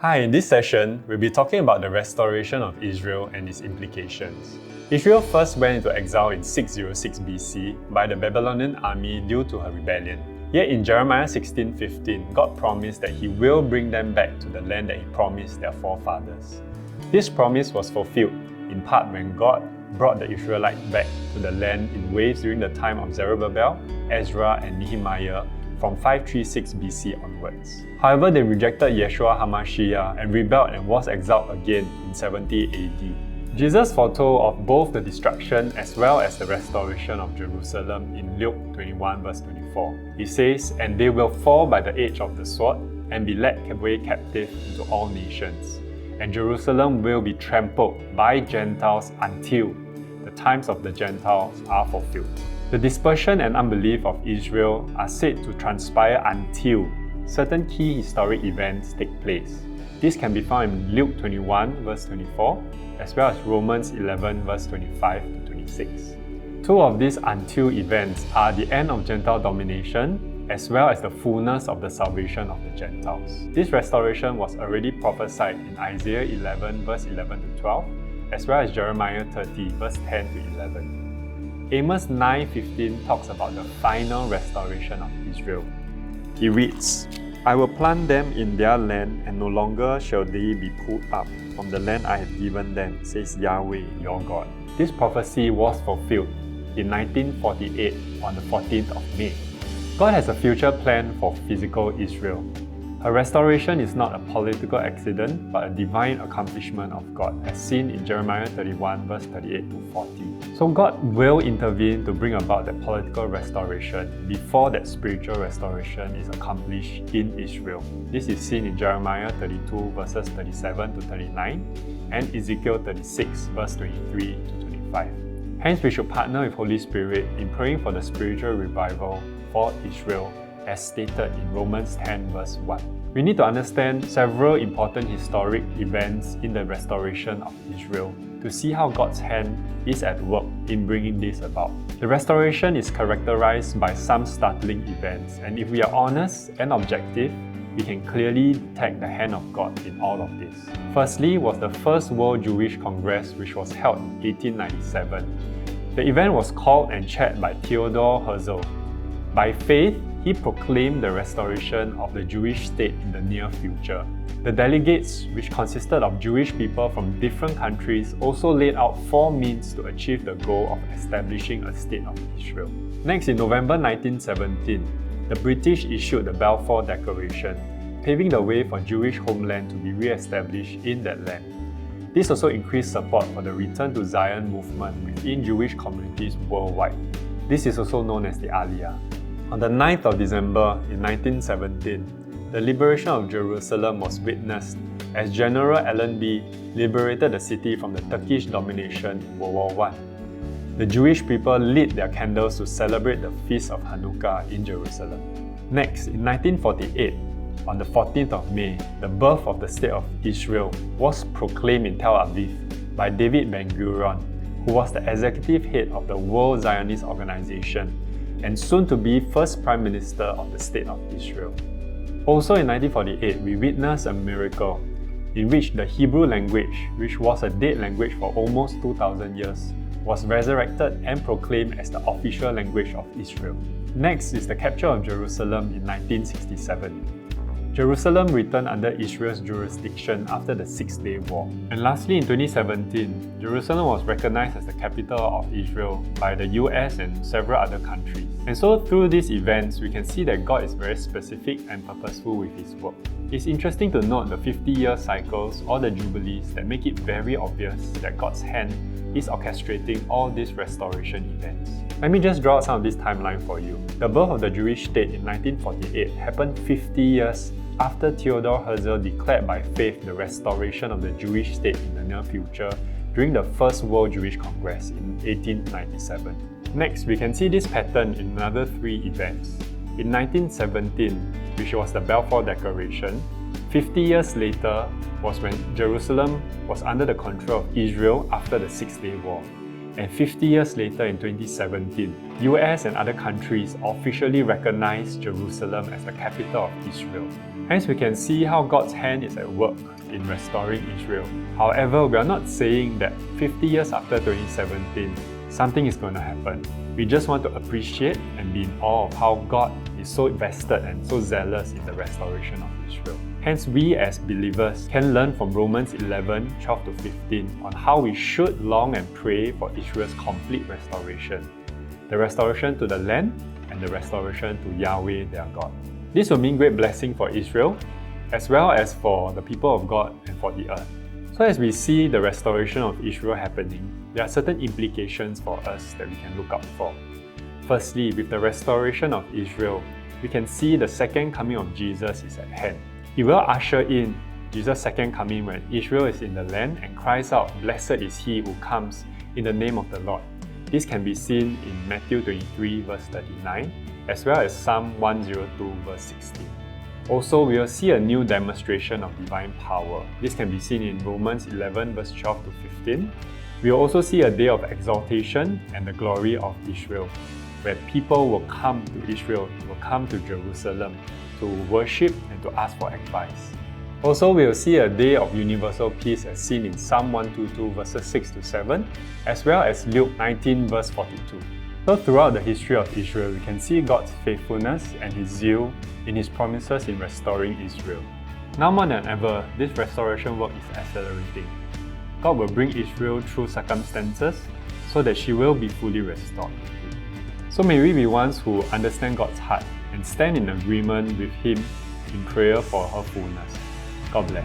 Hi, in this session, we'll be talking about the restoration of Israel and its implications. Israel first went into exile in 606 BC by the Babylonian army due to her rebellion. Yet in Jeremiah 16:15, God promised that He will bring them back to the land that He promised their forefathers. This promise was fulfilled in part when God brought the Israelites back to the land in waves during the time of Zerubbabel, Ezra, and Nehemiah from 536 BC onwards. However, they rejected Yeshua HaMashiach and rebelled and was exiled again in 70 AD. Jesus foretold of both the destruction as well as the restoration of Jerusalem in Luke 21 verse 24. He says, "And they will fall by the edge of the sword and be led away captive into all nations. And Jerusalem will be trampled by Gentiles until the times of the Gentiles are fulfilled." The dispersion and unbelief of Israel are said to transpire until certain key historic events take place. This can be found in Luke 21 verse 24 as well as Romans 11 verse 25 to 26. Two of these until events are the end of Gentile domination as well as the fullness of the salvation of the Gentiles. This restoration was already prophesied in Isaiah 11 verse 11 to 12 as well as Jeremiah 30 verse 10 to 11. Amos 9:15 talks about the final restoration of Israel. He reads, "I will plant them in their land, and no longer shall they be pulled up from the land I have given them, says Yahweh your God." This prophecy was fulfilled in 1948 on the 14th of May. God has a future plan for physical Israel. Her restoration is not a political accident, but a divine accomplishment of God, as seen in Jeremiah 31 verse 38 to 40. So God will intervene to bring about that political restoration before that spiritual restoration is accomplished in Israel. This is seen in Jeremiah 32 verses 37 to 39 and Ezekiel 36 verse 23 to 25. Hence, we should partner with Holy Spirit in praying for the spiritual revival for Israel as stated in Romans 10 verse 1. We need to understand several important historic events in the restoration of Israel to see how God's hand is at work in bringing this about. The restoration is characterized by some startling events, and if we are honest and objective, we can clearly detect the hand of God in all of this. Firstly was the First World Jewish Congress, which was held in 1897. The event was called and chaired by Theodor Herzl. By faith, he proclaimed the restoration of the Jewish state in the near future. The delegates, which consisted of Jewish people from different countries, also laid out 4 means to achieve the goal of establishing a state of Israel. Next, in November 1917, the British issued the Balfour Declaration, paving the way for Jewish homeland to be re-established in that land. This also increased support for the Return to Zion movement within Jewish communities worldwide. This is also known as the Aliyah. On the 9th of December in 1917, the liberation of Jerusalem was witnessed as General Allenby liberated the city from the Turkish domination in World War I. The Jewish people lit their candles to celebrate the Feast of Hanukkah in Jerusalem. Next, in 1948, on the 14th of May, the birth of the State of Israel was proclaimed in Tel Aviv by David Ben-Gurion, who was the executive head of the World Zionist Organization and soon to be first Prime Minister of the State of Israel. Also in 1948, we witnessed a miracle in which the Hebrew language, which was a dead language for almost 2,000 years, was resurrected and proclaimed as the official language of Israel. Next is the capture of Jerusalem in 1967. Jerusalem returned under Israel's jurisdiction after the Six-Day War. And lastly, in 2017, Jerusalem was recognized as the capital of Israel by the US and several other countries. And so through these events, we can see that God is very specific and purposeful with His work. It's interesting to note the 50-year cycles or the jubilees that make it very obvious that God's hand is orchestrating all these restoration events. Let me just draw out some of this timeline for you. The birth of the Jewish state in 1948 happened 50 years after Theodor Herzl declared by faith the restoration of the Jewish state in the near future during the First World Jewish Congress in 1897. Next, we can see this pattern in another 3 events. In 1917, which was the Balfour Declaration, 50 years later was when Jerusalem was under the control of Israel after the Six-Day War. And 50 years later in 2017, US and other countries officially recognized Jerusalem as the capital of Israel. Hence we can see how God's hand is at work in restoring Israel. However, we are not saying that 50 years after 2017, something is going to happen. We just want to appreciate and be in awe of how God is so vested and so zealous in the restoration of Israel. Hence, we as believers can learn from Romans 11, 12 to 15 on how we should long and pray for Israel's complete restoration. The restoration to the land and the restoration to Yahweh their God. This will mean great blessing for Israel, as well as for the people of God and for the earth. So as we see the restoration of Israel happening, there are certain implications for us that we can look out for. Firstly, with the restoration of Israel, we can see the second coming of Jesus is at hand. He will usher in Jesus' second coming when Israel is in the land and cries out, "Blessed is he who comes in the name of the Lord." This can be seen in Matthew 23 verse 39, as well as Psalm 102 verse 16. Also, we will see a new demonstration of divine power. This can be seen in Romans 11 verse 12 to 15. We will also see a day of exaltation and the glory of Israel, where people will come to Israel, will come to Jerusalem to worship and to ask for advice. Also, we will see a day of universal peace as seen in Psalm 122 verses 6 to 7, as well as Luke 19 verse 42. So throughout the history of Israel, we can see God's faithfulness and His zeal in His promises in restoring Israel. Now more than ever, this restoration work is accelerating. God will bring Israel through circumstances so that she will be fully restored. So may we be ones who understand God's heart and stand in agreement with Him in prayer for her fullness. God bless.